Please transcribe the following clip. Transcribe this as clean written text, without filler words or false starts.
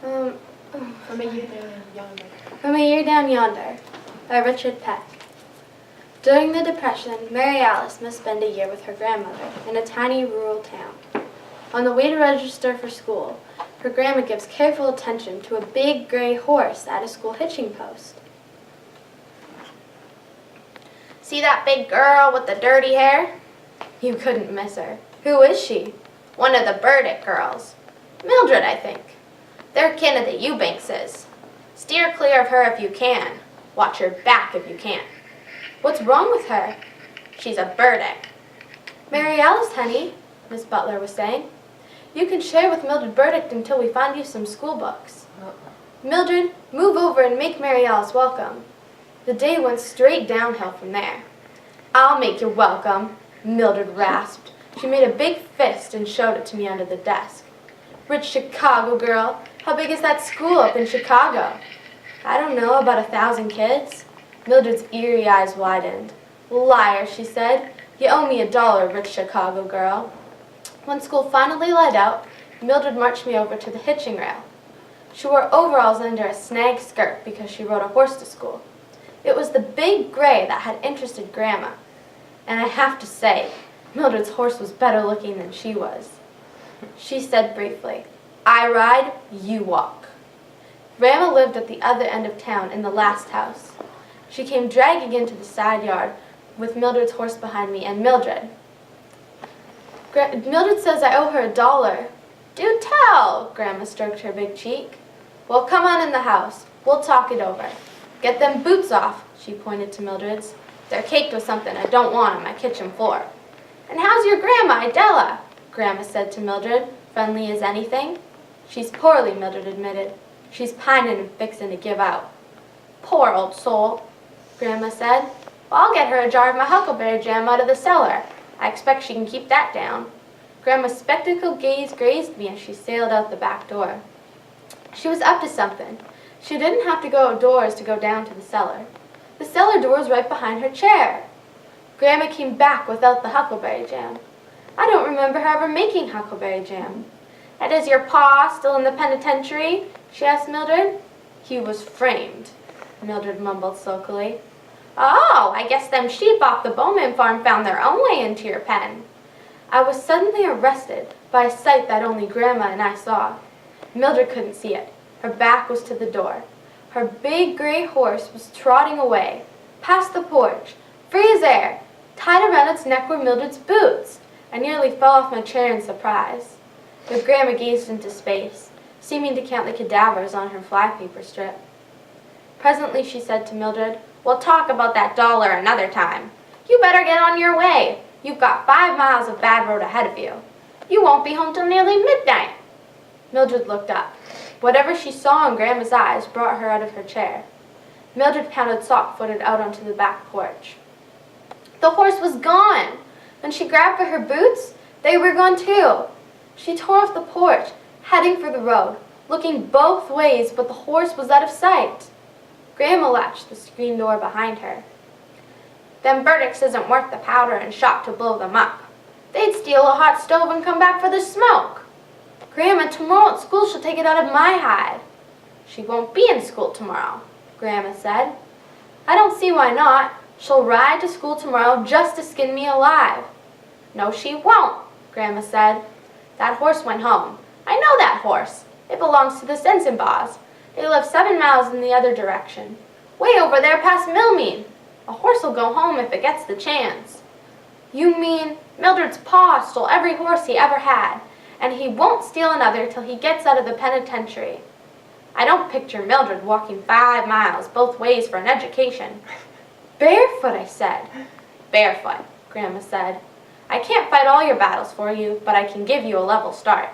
Um, From a Year Down Yonder. From a Year Down Yonder by Richard Peck. During the Depression, Mary Alice must spend a year with her grandmother in a tiny rural town. On the way to register for school, her grandma gives careful attention to a big gray horse at a school hitching post. See that big girl with the dirty hair? You couldn't miss her. Who is she? One of the Burdick Girls. Mildred, I think. They're kin of the Eubankses. Steer clear of her if you can. Watch your back if you can't. What's wrong with her? She's a Burdick. Mary Alice, honey, Miss Butler was saying. You can share with Mildred Burdick until we find you some school books. Mildred, move over and make Mary Alice welcome. The day went straight downhill from there. I'll make you welcome, Mildred rasped. She made a big fist and showed it to me under the desk. Rich Chicago girl, how big is that school up in Chicago? I don't know, about 1,000 kids. Mildred's eerie eyes widened. Liar, she said. You owe me $1, rich Chicago girl. When school finally let out, Mildred marched me over to the hitching rail. She wore overalls under a snag skirt because she rode a horse to school. It was the big gray that had interested Grandma. And I have to say, Mildred's horse was better looking than she was. She said briefly, I ride, you walk. Grandma lived at the other end of town in the last house. She came dragging into the side yard with Mildred's horse behind me and Mildred. Mildred says I owe her $1. Do tell, Grandma stroked her big cheek. Well, come on in the house. We'll talk it over. Get them boots off, she pointed to Mildred's. They're caked with something I don't want on my kitchen floor. And how's your grandma, Idella? Grandma said to Mildred, friendly as anything. She's poorly, Mildred admitted. She's pining and fixing to give out. Poor old soul, Grandma said. Well, I'll get her a jar of my huckleberry jam out of the cellar. I expect she can keep that down. Grandma's spectacled gaze grazed me as she sailed out the back door. She was up to something. She didn't have to go outdoors to go down to the cellar. The cellar door was right behind her chair. Grandma came back without the huckleberry jam. I don't remember her ever making huckleberry jam. And is your pa still in the penitentiary? She asked Mildred. He was framed, Mildred mumbled sulkily. Oh, I guess them sheep off the Bowman farm found their own way into your pen. I was suddenly arrested by a sight that only Grandma and I saw. Mildred couldn't see it. Her back was to the door. Her big gray horse was trotting away, past the porch, free as air. Tied around its neck were Mildred's boots. I nearly fell off my chair in surprise. But Grandma gazed into space, seeming to count the cadavers on her flypaper strip. Presently she said to Mildred, We'll talk about that $1 another time. You better get on your way. You've got 5 miles of bad road ahead of you. You won't be home till nearly midnight. Mildred looked up. Whatever she saw in Grandma's eyes brought her out of her chair. Mildred pounded soft-footed out onto the back porch. The horse was gone. When she grabbed for her boots, they were gone too. She tore off the porch, heading for the road, looking both ways, but the horse was out of sight. Grandma latched the screen door behind her. Them Burdicks isn't worth the powder and shot to blow them up. They'd steal a hot stove and come back for the smoke. Grandma, tomorrow at school she'll take it out of my hide. She won't be in school tomorrow, Grandma said. I don't see why not. She'll ride to school tomorrow just to skin me alive. No, she won't, Grandma said. That horse went home. I know that horse. It belongs to the Sensenbaws. They live 7 miles in the other direction. Way over there past Millmead. A horse will go home if it gets the chance. You mean Mildred's pa stole every horse he ever had, and he won't steal another till he gets out of the penitentiary. I don't picture Mildred walking 5 miles both ways for an education. Barefoot, I said. Barefoot, Grandma said. I can't fight all your battles for you, but I can give you a level start.